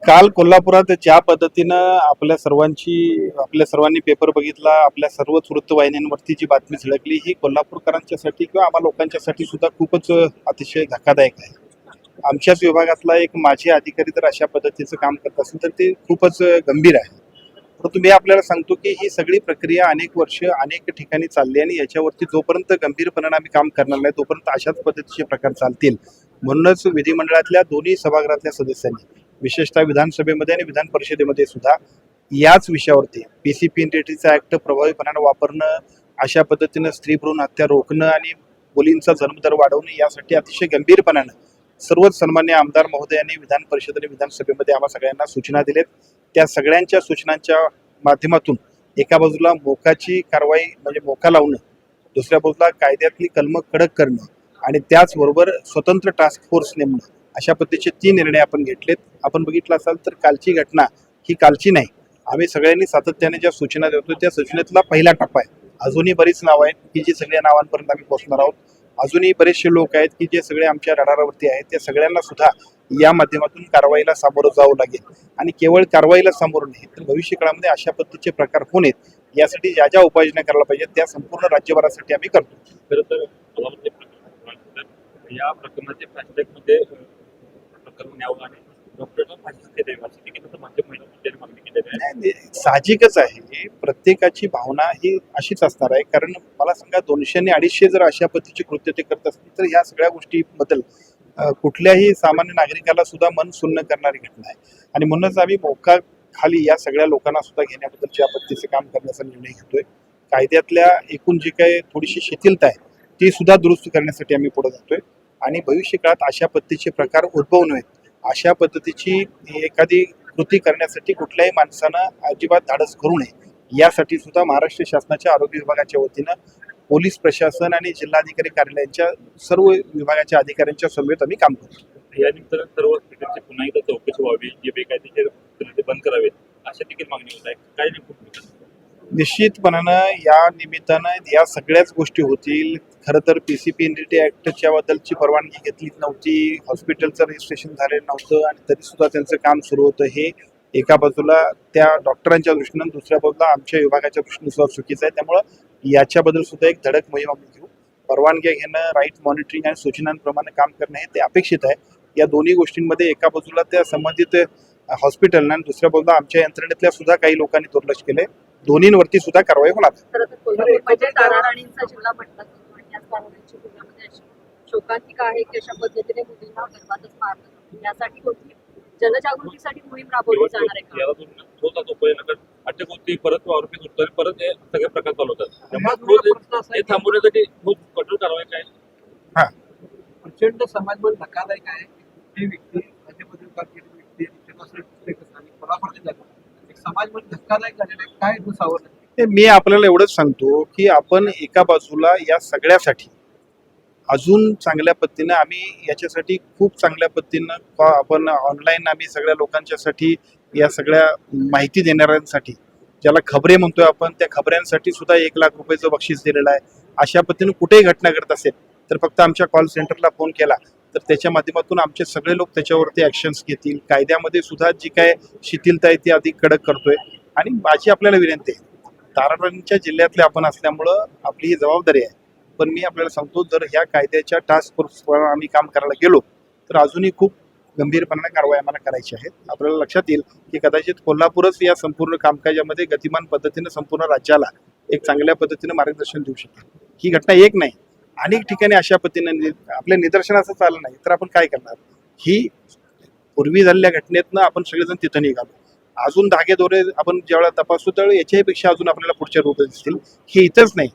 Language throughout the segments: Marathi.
काल कोल्हापुरात ज्या पद्धतीनं आपल्या सर्वांनी पेपर बघितला, आपल्या सर्वच वृत्तवाहिन्यांवरती जी बातमी झळकली, ही कोल्हापूरकरांच्यासाठी किंवा आम्हा लोकांच्यासाठी सुद्धा खूपच अतिशय धक्कादायक आहे. आमच्याच विभागातला एक माजी अधिकारी जर अशा पद्धतीचं काम करत असेल तर ते खूपच गंभीर आहे. परंतु मी आपल्याला सांगतो की ही सगळी प्रक्रिया अनेक वर्ष अनेक ठिकाणी चालली आणि याच्यावरती जोपर्यंत गंभीरपणाने आम्ही काम करणार नाही तोपर्यंत अशाच पद्धतीचे प्रकार चालतील. म्हणूनच विधिमंडळातल्या दोन्ही सभागृहातल्या सदस्यांनी, विशेषतः विधानसभेमध्ये आणि विधान परिषदेमध्ये सुद्धा याच विषयावरती PCP ऍक्ट प्रभावीपणाने वापरणं, अशा पद्धतीनं स्त्री भ्रूण हत्या रोखणं आणि मुलींचा जन्मदर वाढवणं यासाठी अतिशय गंभीरपणानं सर्वच सन्मान्य आमदार महोदयांनी विधान परिषद आणि विधानसभेमध्ये आम्हा सगळ्यांना सूचना दिलेत. त्या सगळ्यांच्या सूचनांच्या माध्यमातून एका बाजूला मोकाची कारवाई म्हणजे मोका लावणं, दुसऱ्या बाजूला कायद्यातली कलमं कडक करणं आणि त्याचबरोबर स्वतंत्र टास्क फोर्स नेमणं, अशा पद्धतीचे 3 निर्णय आपण घेतलेत. आपण बघितलं असाल तर कालची घटना ही कालची नाही. आम्ही सगळ्यांनी सातत्याने ज्या सूचना देतो त्या सूचनेतला पहिला टप्पा आहे. अजूनही बरीच नावं आहेत की जी सगळ्या नावांपर्यंत आम्ही पोहोचणार आहोत. अजूनही बरेचसे लोक आहेत की जे सगळे आमच्या रडारावरती आहेत. त्या सगळ्यांना सुद्धा या माध्यमातून कारवाईला सामोरं जावं लागेल आणि केवळ कारवाईला सामोरं नाही तर भविष्य काळामध्ये अशा पद्धतीचे प्रकार होऊ नयेत यासाठी ज्या ज्या उपाययोजना करायला पाहिजेत त्या संपूर्ण राज्यभरासाठी आम्ही करतो. खरं तर या प्रकरणाचे फास्टॅगमध्ये प्रकरण न्यावं आणि डॉक्टरला फाशी द्यावी अशी देखील माध्यम महिला मंडळाने मागणी केलेली आहे. साहजिकच आहे, प्रत्येकाची भावना ही अशीच असणार आहे. कारण मला सांगा 200 आणि 250 जर अशा पद्धतीची कृत्य ते करत असतील तर ह्या सगळ्या गोष्टीबद्दल कुठल्याही सामान्य नागरिकाला सुद्धा मन सुन्न करणारी घटना आहे आणि म्हणूनच आम्ही मोका खाली या सगळ्या लोकांना सुद्धा घेण्याबद्दलच्या पद्धतीचे काम करण्याचा निर्णय घेतोय. कायद्यातल्या एकूण जी काही थोडीशी शिथिलता आहे ती सुद्धा दुरुस्त करण्यासाठी आम्ही पुढे जातोय आणि भविष्य काळात अशा पद्धतीचे प्रकार उद्भवू नयेत, अशा पद्धतीची एखादी कृती करण्यासाठी कुठल्याही माणसानं अजिबात धाडस करू नये यासाठी सुद्धा महाराष्ट्र शासनाच्या आरोग्य विभागाच्या वतीनं पोलीस प्रशासन आणि जिल्हाधिकारी कार्यालयाच्या सर्व विभागाच्या अधिकाऱ्यांच्या समवेत आम्ही काम करतो. या निमित्तानं सर्व ठिकाणची पुन्हा एकदा चौकशी व्हावी, जे बेकायदेशीर ते बंद करावेत अशा देखील मागणी होत आहे. काय नेमकं निश्चितपणानं या निमित्तानं या सगळ्याच गोष्टी होतील. खरं तर PCP ऍक्टच्या बद्दलची परवानगी घेतली नव्हती, हॉस्पिटलचं रजिस्ट्रेशन झालेलं नव्हतं आणि तरी सुद्धा त्यांचं काम सुरू होतं. हे एका बाजूला त्या डॉक्टरांच्या दृष्टीनं, दुसऱ्या बाजूला आमच्या विभागाच्या दृष्टीनं सुद्धा चुकीचं आहे. त्यामुळं याच्याबद्दल सुद्धा एक धडक मोहीम आम्ही घेऊ. परवानग्या घेणं, राईट मॉनिटरिंग आणि सूचनांप्रमाणे काम करणं हे ते अपेक्षित आहे. या दोन्ही गोष्टींमध्ये एका बाजूला त्या संबंधित हॉस्पिटलनं आणि दुसऱ्या बाजूला आमच्या यंत्रणेतल्या सुद्धा काही लोकांनी दुर्लक्ष केले. दोन्हीवरती सुद्धा कारवाई होणार. शोकांतिका आहे की अशा पद्धतीने मुलींना गर्भातच मारलं, यासाठी कोणती जनजागृतीसाठी मोहीम राबवली जाणार आहे का? अटक होती, परत आरोपी होतो, परत हे सगळे प्रकार चालू होतात. हे थांबवण्यासाठी खूप कठोर कारवाई काय? हा, प्रचंड समाजमन धक्कादायक आहे. ती व्यक्ती राज्यपती व्यक्ती एक समाजमन धक्कादायक झालेला आहे. काय दुसावं? मी आपल्याला एवढंच सांगतो की आपण एका बाजूला या सगळ्यासाठी अजून चांगल्या पद्धतीनं आम्ही याच्यासाठी खूप चांगल्या पद्धतीनं आपण ऑनलाईन आम्ही सगळ्या लोकांच्यासाठी या सगळ्या माहिती देणाऱ्यांसाठी, ज्याला खबरे म्हणतोय आपण, त्या खबऱ्यांसाठी सुद्धा 1 लाख रुपयाचं बक्षीस दिलेलं आहे. अशा पद्धतीनं कुठेही घटना घडत असेल तर फक्त आमच्या कॉल सेंटरला फोन केला तर त्याच्या माध्यमातून आमचे सगळे लोक त्याच्यावरती ॲक्शन्स घेतील. कायद्यामध्ये सुद्धा जी काय शिथिलता आहे ती अधिक कडक करतोय आणि माझी आपल्याला विनंती आहे, ताराबाईंच्या जिल्ह्यातले आपण असल्यामुळं आपली ही जबाबदारी आहे. पण मी आपल्याला सांगतो, जर ह्या कायद्याच्या टास्क फोर्सवर आम्ही काम करायला गेलो तर अजूनही खूप गंभीरपणाने कारवाई आम्हाला करायची आहेत. आपल्याला लक्षात येईल की कदाचित कोल्हापूरच या संपूर्ण कामकाजामध्ये गतिमान पद्धतीनं संपूर्ण राज्याला एक चांगल्या पद्धतीनं मार्गदर्शन देऊ शकेल. ही घटना एक नाही, अनेक ठिकाणी अशा पद्धतीनं आपल्या निदर्शनाचं चाललं नाही तर आपण काय करणार? ही पूर्वी झालेल्या घटनेतनं आपण सगळेजण तिथं निघालो. अजून धागेदोरे आपण ज्यावेळेला तपासतो त्यावेळेला याच्यापेक्षा अजून आपल्याला पुढच्या रूट दिसतील. हे इथंच नाही,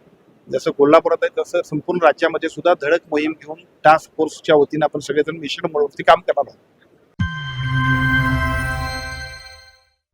जसं कोल्हापुरात आहे तसं संपूर्ण राज्यामध्ये सुद्धा धडक मोहीम घेऊन टास्क फोर्सच्या वतीनं आपण सगळेजण मिशन मोडवरती काम करणार आहोत.